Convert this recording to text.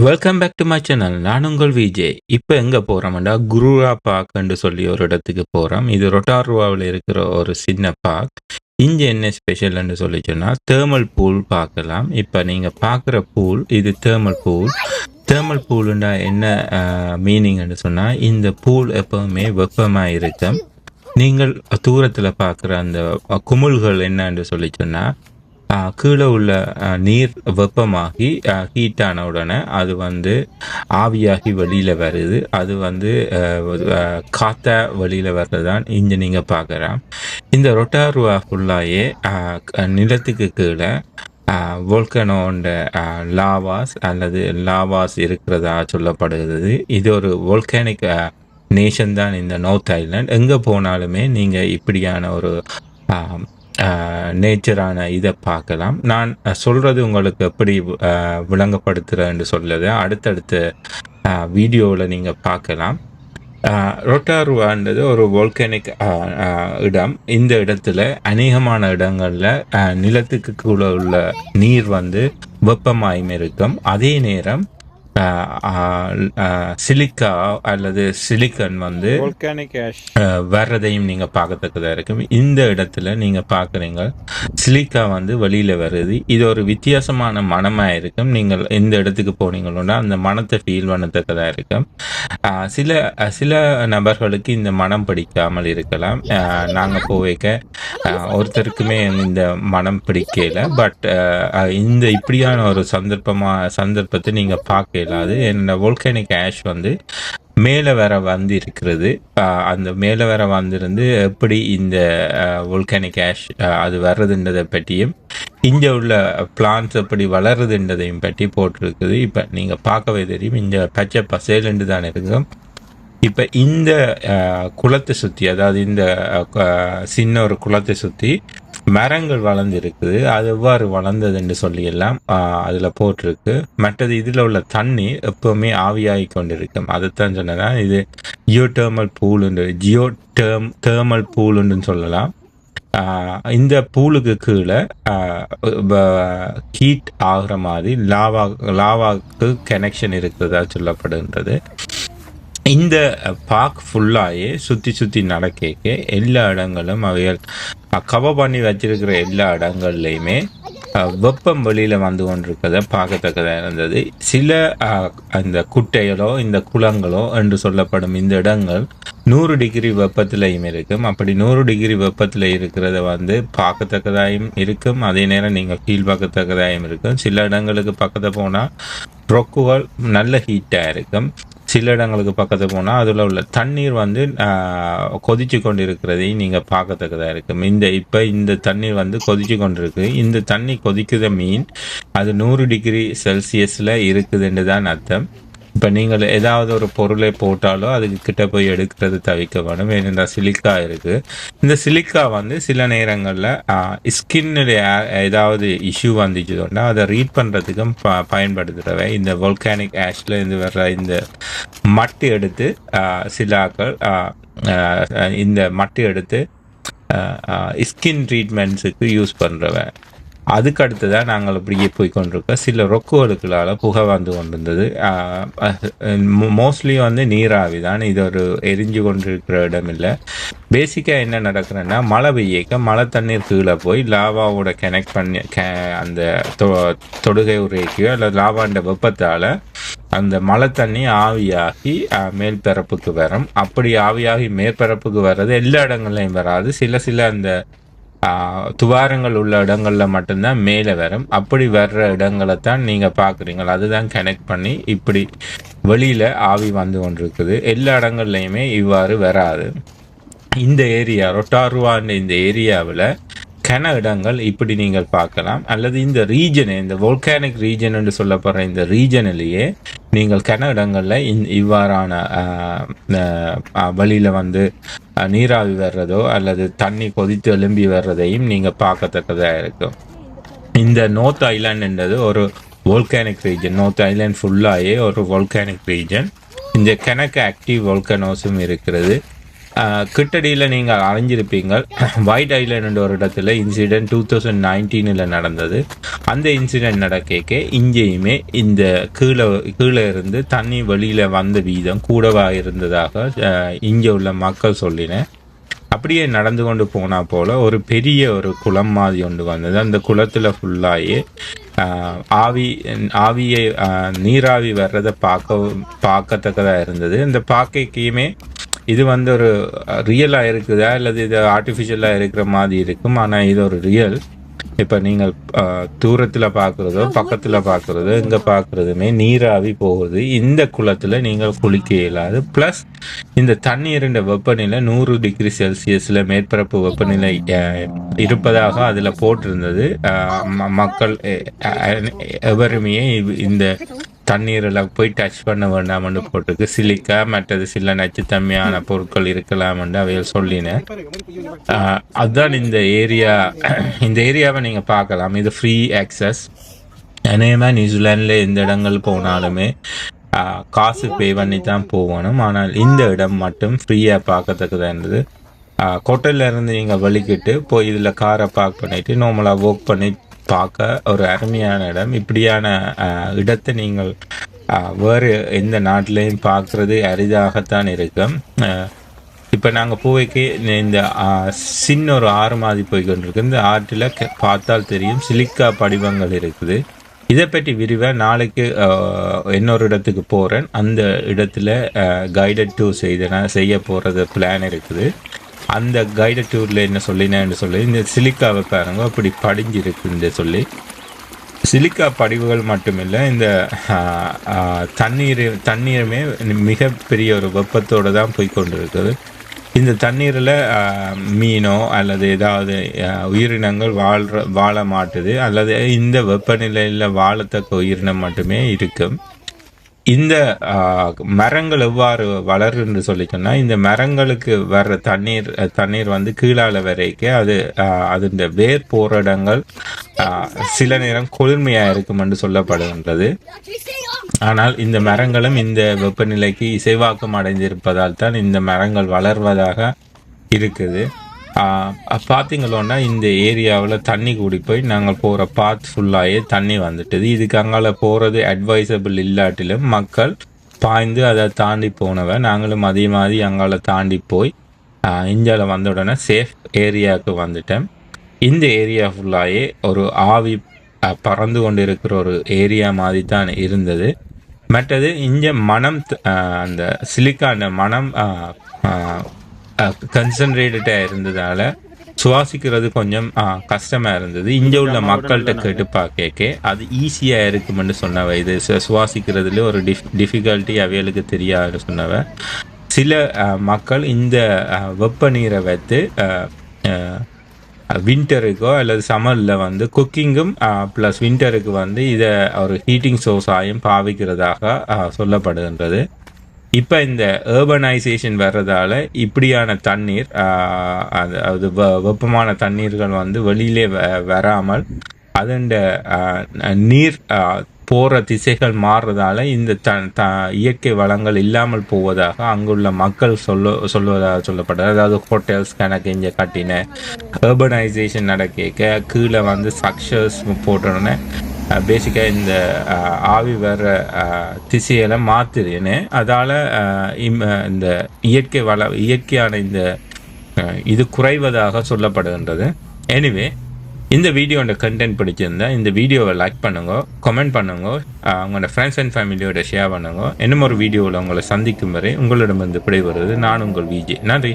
Welcome back to my channel. நான் உங்கள் விஜய். இப்போ எங்கே போகிறோம்டா, குருரா பார்க்குன்னு சொல்லி ஒரு இடத்துக்கு போகிறோம். இது ரொட்டாருவாவில் இருக்கிற ஒரு சின்ன பார்க். இங்கே என்ன ஸ்பெஷல்னு சொல்லி சொன்னால் தேர்மல் பூல் பார்க்கலாம். இப்போ நீங்கள் பார்க்குற பூல் இது தேர்மல் பூல். தேர்மல் பூலுண்டா என்ன மீனிங்னு சொன்னால், இந்த பூல் எப்போவுமே வெப்பமாக இருக்கும். நீங்கள் தூரத்தில் பார்க்குற அந்த குமிழ்கள் என்னன்னு சொல்லி சொன்னால், கீழே உள்ள நீர் வெப்பமாகி ஹீட்டான உடனே அது ஆவியாகி வெளியில் வருது. அது காற்றா வெளியில் வர்றது தான் இங்கே நீங்கள் பார்க்குறோம். இந்த ரொட்டாருவா ஃபுல்லாயே நிலத்துக்கு கீழே வோல்கனோண்ட லாவாஸ் அல்லது லாவாஸ் இருக்கிறதா சொல்லப்படுகிறது. இது ஒரு வோல்கானிக் நேஷன் தான் இந்த நார்த் ஐலாண்ட். எங்கே போனாலுமே நீங்கள் இப்படியான ஒரு நேச்சரான இதை பார்க்கலாம். நான் சொல்கிறது உங்களுக்கு எப்படி விளங்கப்படுத்துகிறேன்னு சொல்லுது அடுத்தடுத்த வீடியோவில் நீங்கள் பார்க்கலாம். ரொட்டாருவான்றது ஒரு வோல்கானிக் இடம். இந்த இடத்துல அநேகமான இடங்களில் நிலத்துக்கு கூட உள்ள நீர் வெப்பமாயும் இருக்கும். அதே நேரம் சிலிக்கா அல்லது சிலிக்கன் வர்றதையும் நீங்கள் பார்க்கத்தக்கதாக இருக்கும். இந்த இடத்துல நீங்கள் பார்க்குறீங்க சிலிக்கா வெளியில் வருது. இது ஒரு வித்தியாசமான மனமாக இருக்கும். நீங்கள் இந்த இடத்துக்கு போனீங்கன்னா அந்த மனத்தை ஃபீல் பண்ணத்தக்கதாக இருக்கும். சில நபர்களுக்கு இந்த மனம் பிடிக்காமல் இருக்கலாம். நாங்கள் போவேக்க ஒருத்தருக்குமே இந்த மனம் பிடிக்கல. பட் இந்த இப்படியான ஒரு சந்தர்ப்பத்தை நீங்கள் பார்க்க இல்லாது. என்னோட வோல்கானிக் ஆஷ் மேலே வர இருக்கிறது. அந்த மேலே வர வந்திருந்து எப்படி இந்த வோல்கானிக் ஆஷ் அது வர்றதுன்றதை பற்றியும் இங்கே உள்ள பிளான்ஸ் எப்படி வளருதுன்றதையும் பற்றி போட்டிருக்குது. இப்போ நீங்கள் பார்க்கவே தெரியும், இந்த பச்சை பசேலுண்டு தான் இருக்கும். இப்போ இந்த குளத்தை சுற்றி, அதாவது இந்த சின்ன ஒரு குளத்தை சுற்றி மரங்கள் வளர்ந்துருக்குது. அது எவ்வாறு வளர்ந்ததுன்னு சொல்லியெல்லாம் அதில் போட்டிருக்கு. மற்றது இதில் உள்ள தண்ணீர் எப்போவுமே ஆவியாகி கொண்டிருக்கும். அதைத்தான் சொன்னதான் இது ஜியோடெர்மல் பூலுண்டு, தேர்மல் பூலுன்னு சொல்லலாம். இந்த பூலுக்கு கீழே ஹீட் ஆகிற மாதிரி லாவாவுக்கு கனெக்ஷன் இருக்கிறதா சொல்லப்படுகின்றது. இந்த பார்க் ஃபுல்லாயே சுற்றி நடக்க எல்லா இடங்களும் அவைகள் கவர் பண்ணி வச்சிருக்கிற எல்லா இடங்கள்லையுமே வெப்பம் வெளியில் கொண்டிருக்கிறத பார்க்கத்தக்கதாக இருந்தது. சில அந்த குட்டைகளோ இந்த குளங்களோ என்று சொல்லப்படும் இந்த இடங்கள் 100 டிகிரி வெப்பத்திலையும் இருக்கும். அப்படி 100 டிகிரி வெப்பத்தில் இருக்கிறத பார்க்கத்தக்கதாயும் இருக்கும். அதே நேரம் நீங்கள் ஃபீல் பார்க்கத்தக்கதாயும் இருக்கும். சில இடங்களுக்கு பக்கத்தில் போனால் ரொக்குகள் நல்ல ஹீட்டாக இருக்கும். சில இடங்களுக்கு பக்கத்தில் போனால் அதில் உள்ள தண்ணீர் கொதிச்சு கொண்டு இருக்கிறதையும் நீங்கள் பார்க்கத்தக்கதாக இருக்கும். இப்போ இந்த தண்ணீர் கொதிச்சு கொண்டு இருக்கு. இந்த தண்ணி கொதிக்குத மீன் அது 100 டிகிரி செல்சியஸில் இருக்குதுன்னு தான் அர்த்தம். இப்போ நீங்கள் ஏதாவது ஒரு பொருளை போட்டாலோ அதுக்கு கிட்ட போய் எடுக்கிறது தவிர்க்க வேணும். ஏனென்றால் சிலிக்கா இருக்குது. இந்த சிலிக்கா சில நேரங்களில் ஸ்கின்னில் ஏதாவது இஷ்யூ வந்துச்சுன்னா அதை ரீட் பண்ணுறதுக்கும் பயன்படுத்துகிறவை. இந்த வோல்கானிக் ஆஷில் இருந்து வர்ற இந்த மட்டு எடுத்து சில ஆக்கள் இந்த மட்டு எடுத்து ஸ்கின் ட்ரீட்மெண்ட்ஸுக்கு யூஸ் பண்ணுறவை. அதுக்கு அடுத்ததான் நாங்கள் இப்படியே போய் கொண்டிருக்கோம். சில ரொக்குகளுக்களால் புகை கொண்டிருந்தது. மோஸ்ட்லி நீராவி தான். இது ஒரு எரிஞ்சு கொண்டிருக்கிற இடம் இல்லை. பேசிக்காக என்ன நடக்குதுன்னா, மழை பெய்யக்க மழை தண்ணீர் கீழே போய் லாவாவோட கனெக்ட் பண்ணி அந்த தொடுகை உரைக்கையோ அல்லது லாவாண்ட வெப்பத்தால் அந்த மழை தண்ணி ஆவியாகி மேற்பரப்புக்கு வரும். அப்படி ஆவியாகி மேற்பரப்புக்கு வர்றது எல்லா இடங்கள்லையும் வராது. சில அந்த துவாரங்கள் உள்ள இடங்களில் மட்டும்தான் மேலே வரும். அப்படி வர்ற இடங்களை தான் நீங்கள் பார்க்குறீங்களா, அதுதான் கனெக்ட் பண்ணி இப்படி வெளியில் ஆவி கொண்டிருக்குது. எல்லா இடங்கள்லையுமே இவ்வாறு வராது. இந்த ஏரியா ரொட்டாருவான்ற இந்த ஏரியாவில் கன இடங்கள் இப்படி நீங்கள் பார்க்கலாம். அல்லது இந்த ரீஜனு, இந்த வோல்கானிக் ரீஜன் என்று சொல்லப்படுற இந்த ரீஜனிலேயே நீங்கள் கன இடங்களில் இவ்வாறான வழியில் நீராவி வர்றதோ அல்லது தண்ணி கொதித்து எழும்பி வர்றதையும் நீங்கள் பார்க்கத்தக்கதாக இருக்கும். இந்த நார்த் ஐலாண்டுன்றது ஒரு வோல்கானிக் ரீஜன். நார்த் ஐலாண்ட் ஃபுல்லாயே ஒரு வோல்கானிக் ரீஜன். இந்த கணக்கு ஆக்டிவ் வோல்கனோஸும் இருக்கிறது. கிட்டடியில் நீங்கள் அறிஞ்சிருப்பீங்கள் ஒயிட் ஐலண்ட் ஒரு இடத்துல இன்சிடென்ட் 2019 நடந்தது. அந்த இன்சிடென்ட் நடக்க இங்கேயுமே இந்த கீழே இருந்து தண்ணி வெளியில் வந்த வீதம் கூடவாக இருந்ததாக இங்கே உள்ள மக்கள் சொல்லினேன். அப்படியே நடந்து கொண்டு போனால் போல் ஒரு பெரிய ஒரு குளம் மாதிரி ஒன்று வந்தது. அந்த குளத்தில் ஃபுல்லாகி ஆவியை நீராவி வர்றதை பார்க்கத்தக்கதாக இருந்தது. அந்த பார்க்கையுமே இது வந்து ஒரு ரியலாக இருக்குதா அல்லது இது ஆர்டிஃபிஷியலாக இருக்கிற மாதிரி இருக்கும். ஆனால் இது ஒரு ரியல். இப்போ நீங்கள் தூரத்தில் பார்க்குறதோ பக்கத்தில் பார்க்குறதோ இங்கே பார்க்குறதுமே நீராவி போகுது. இந்த குளத்தில் நீங்கள் குளிக்க இயலாது. ப்ளஸ் இந்த தண்ணீரின் வெப்பநிலை 100 டிகிரி செல்சியஸில் மேற்பரப்பு வெப்பநிலை இருப்பதாக அதில் போட்டிருந்தது. மக்கள் எவருமே இந்த தண்ணீரில் போய் டச் பண்ண வேண்டாம்னு போட்டிருக்கு. சிலிக்கா மற்றது சில நச்சுத்தன்மையான பொருட்கள் இருக்கலாம் என்று அவைகள் சொல்லினேன். அதுதான் இந்த ஏரியாவை நீங்கள் பார்க்கலாம். இது ஃப்ரீ ஆக்சஸ். அநேகமாக நியூசிலாண்டில் எந்த இடங்கள் போனாலுமே காசு பே பண்ணி தான் போகணும். ஆனால் இந்த இடம் மட்டும் ஃப்ரீயாக பார்க்கத்தக்கதாக இருந்தது. ஹோட்டல்லேருந்து நீங்கள் வலிக்கிட்டு போய் இதில் காரை பார்க் பண்ணிவிட்டு நார்மலாக ஒர்க் பண்ணி பார்க்க ஒரு அருமையான இடம். இப்படியான இடத்தை நீங்கள் வேறு எந்த நாட்டிலையும் பார்க்குறது அரிதாகத்தான் இருக்கும். இப்போ நாங்கள் போய்க்கு இந்த சின்ன ஒரு ஆறு மாதிரி போய்கொண்டிருக்கு. இந்த ஆற்றில் பார்த்தால் தெரியும் சிலிக்கா படிவங்கள் இருக்குது. இதை பற்றி விரிவாக நாளைக்கு இன்னொரு இடத்துக்கு போகிறேன். அந்த இடத்துல கைடட் டூர் செய்ய போகிறது பிளான் இருக்குது. அந்த கைடட் டூரில் என்ன சொல்லினேன்னு சொல்லி இந்த சிலிக்காவை பாருங்க அப்படி படிஞ்சிருக்குன்னு சொல்லி. சிலிக்கா படிவுகள் மட்டுமில்லை, இந்த தண்ணீருமே மிகப்பெரிய ஒரு வெப்பத்தோடு தான் போய்கொண்டு இருக்குது. இந்த தண்ணீரில் மீனோ அல்லது ஏதாவது உயிரினங்கள் வாழ மாட்டுது அல்லது இந்த வெப்பநிலையில் வாழத்தக்க உயிரினம் மட்டுமே இருக்கும். இந்த மரங்கள் எவ்வாறு வளருன்னு சொல்லிச்சோன்னா இந்த மரங்களுக்கு வர்ற தண்ணீர் வந்து கீழால வரைக்கும் அதன் வேர் போகிற இடங்கள் சில நேரம் குளிர்மையாக இருக்கும் என்று சொல்லப்படுகின்றது. ஆனால் இந்த மரங்களும் இந்த வெப்பநிலைக்கு இசைவாக்கம் அடைந்திருப்பதால் தான் இந்த மரங்கள் வளர்வதாக இருக்குது. பார்த்தீங்களோன்னா இந்த ஏரியாவில் தண்ணி கூடி போய் நாங்கள் போகிற பாத் ஃபுல்லாகவே தண்ணி வந்துட்டுது. இதுக்கு அங்கால போகிறது அட்வைசபிள் இல்லாட்டிலும் மக்கள் பாய்ந்து அதை தாண்டி போனவன். நாங்களும் அதே மாதிரி அங்கால தாண்டி போய் இந்தியாவில் வந்த உடனே சேஃப் ஏரியாவுக்கு வந்துட்டேன். இந்த ஏரியா ஃபுல்லாகவே ஒரு ஆவி பறந்து கொண்டு இருக்கிற ஒரு ஏரியா மாதிரி தான் இருந்தது. மற்றது இங்கே மனம் அந்த சிலிக்கான மனம் கன்சன்ட்ரேட்டடாக இருந்ததால் சுவாசிக்கிறது கொஞ்சம் கஷ்டமாக இருந்தது. இங்கே உள்ள மக்கள்கிட்ட கேட்டு பார்க்க அது ஈஸியாக இருக்குமென்னு சொன்னவ. இது சுவாசிக்கிறதுல ஒரு டிஃபிகல்ட்டி அவைகளுக்கு தெரியாது சொன்னவ. சில மக்கள் இந்த வெப்ப நீரை வைத்து வின்டருக்கோ அல்லது சம்மரில் வந்து குக்கிங்கும் ப்ளஸ் வின்டருக்கு வந்து இதை ஒரு ஹீட்டிங் சோர்ஸாயும் பாவிக்கிறதாக சொல்லப்படுகின்றது. இப்போ இந்த ஏர்பனைசேஷன் வர்றதால இப்படியான தண்ணீர் அது வெப்பமான தண்ணீர்கள் வந்து வெளியிலே வராமல் அதன் நீர் போகிற திசைகள் மாறுறதால இந்த இயற்கை வளங்கள் இல்லாமல் போவதாக அங்குள்ள மக்கள் சொல்வதாக சொல்லப்படுறது. அதாவது ஹோட்டல்ஸ் கணக்கு இங்கே கட்டின ஏர்பனைசேஷன் நடக்க கீழே வந்து ஸ்ட்ரக்சர்ஸ் போட்டோன்னே பேசிக்காக இந்த ஆவி வர்ற திசையெல்லாம் மாற்றுதுன்னு அதால் இந்த இயற்கையான இந்த இது குறைவதாக சொல்லப்படுகின்றது. எனிவே இந்த வீடியோட கண்டென்ட் பிடிச்சிருந்தா இந்த வீடியோவை லைக் பண்ணுங்க, கமெண்ட் பண்ணுங்க, உங்களோட ஃப்ரெண்ட்ஸ் அண்ட் ஃபேமிலியோட ஷேர் பண்ணுங்க. இன்னும் ஒரு வீடியோவில் உங்களை சந்திக்கும் வரை உங்களிடமிருந்து விடைபெறுவது நான் உங்கள் விஜே. நன்றி.